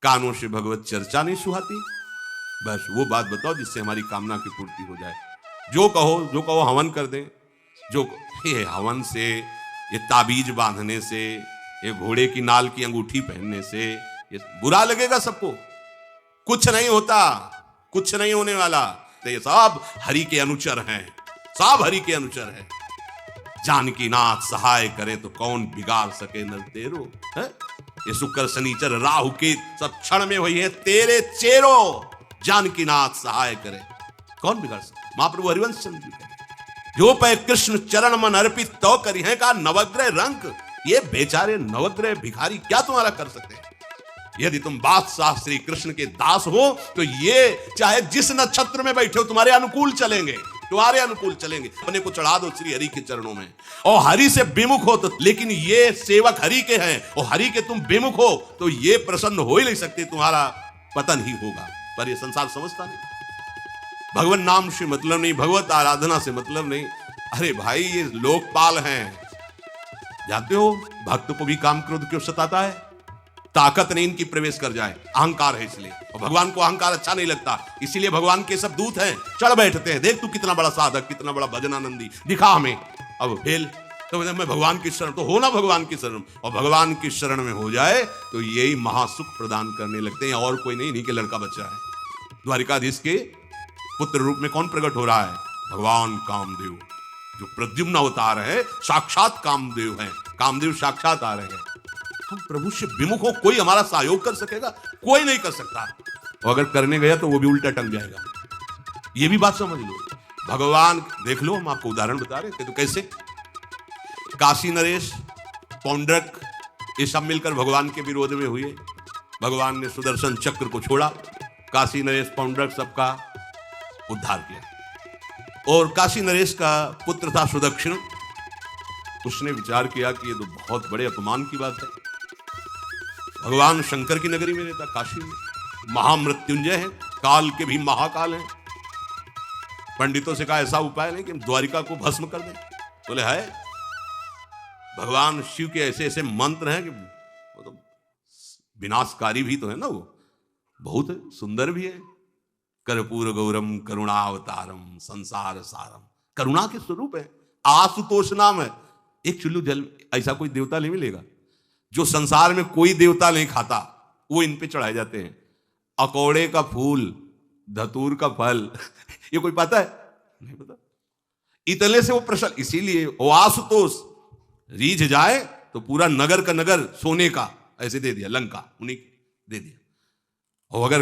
कानों से भगवत चर्चा नहीं सुहाती। बस वो बात बताओ जिससे हमारी कामना की पूर्ति हो जाए। जो कहो हवन कर दें। ये हवन से, ये ताबीज बांधने से, ये घोड़े की नाल की अंगूठी पहनने से ये बुरा लगेगा सबको। कुछ नहीं होता, कुछ नहीं होने वाला। तो ये सब हरि के अनुचर हैं, सब हरि के अनुचर हैं। जानकी नाथ सहाय करे तो कौन बिगाड़ सके नर तेरो है? ये शुक्र शनिचर राहु के सब क्षण में हुई है तेरे चेरो। जानकी नाथ सहाय करे कौन बिगाड़ सके। महाप्रभु हरिवंश चंद्र जी कहे, जो पे कृष्ण चरण मन अर्पित तो करी है का नवग्रह रंग। ये बेचारे नवग्रह भिखारी क्या तुम्हारा कर सकते हैं। यदि तुम बादशाह श्री कृष्ण के दास हो तो ये चाहे जिस नक्षत्र में बैठे हो तुम्हारे अनुकूल चलेंगे, तुम्हारे अनुकूल चलेंगे। अपने को चढ़ा दो श्री हरि के चरणों में और हरि से विमुख हो तो, लेकिन ये सेवक हरि के हैं और हरि के तुम विमुख हो तो ये प्रसन्न हो ही नहीं सकते, तुम्हारा पतन ही होगा। पर ये संसार समझता नहीं, भगवान नाम से मतलब नहीं, भगवत आराधना से मतलब नहीं। अरे भाई ये लोकपाल हैं, जानते हो भक्त को भी काम क्रोध क्यों सताता है। ताकत नहीं इनकी प्रवेश कर जाए, अहंकार है इसलिए। और भगवान को अहंकार अच्छा नहीं लगता, इसीलिए भगवान के सब दूत हैं चढ़ बैठते हैं। देख तू कितना बड़ा साधक, कितना बड़ा भजनानंदी, दिखा हमें। अब फेल तो मैं भगवान की शरण, तो हो ना भगवान की शरण। और भगवान की शरण में हो जाए तो यही महासुख प्रदान करने लगते हैं। और कोई नहीं, इन्हीं के लड़का बच्चा है। द्वारिकाधीश के पुत्र रूप में कौन प्रकट हो रहा है? भगवान कामदेव, जो प्रद्युम्न अवतार है, साक्षात कामदेव हैं। कामदेव साक्षात आ रहे हैं। हम प्रभु से विमुख हो, कोई हमारा सहयोग कर सकेगा? कोई नहीं कर सकता। और अगर करने गया तो वो भी उल्टा टंग जाएगा। ये भी बात समझ लो। भगवान देख लो, हम आपको उदाहरण बता रहे थे तो कैसे काशी नरेश, पौंड्रक, ये सब मिलकर भगवान के विरोध में हुए। भगवान ने सुदर्शन चक्र को छोड़ा, काशी नरेश पौंड्रक सबका उद्धार किया। और काशी नरेश का पुत्र था सुदक्षिण, उसने विचार किया कि ये तो बहुत बड़े अपमान की बात है। भगवान शंकर की नगरी में रहता, काशी में महामृत्युंजय है, काल के भी महाकाल हैं। पंडितों से कहा ऐसा उपाय नहीं कि हम द्वारिका को भस्म कर दें। बोले है, भगवान शिव के ऐसे ऐसे मंत्र हैं कि वो तो विनाशकारी भी तो है ना, वो बहुत सुंदर भी है। कर्पूर गौरम करुणावतारम संसार सारम, करुणा के स्वरूप है। आशुतोष नाम है। एक चुल्लू जल ऐसा कोई देवता नहीं मिलेगा जो संसार में कोई देवता नहीं खाता, वो इन पे चढ़ाए जाते हैं। अकौड़े का फूल, धतूर का फल ये कोई पता है? नहीं पता। इतने से वो प्रसन्न, इसीलिए वो आशुतोष रीझ जाए तो पूरा नगर का नगर सोने का ऐसे दे दिया, लंका उन्हीं दे दिया। और अगर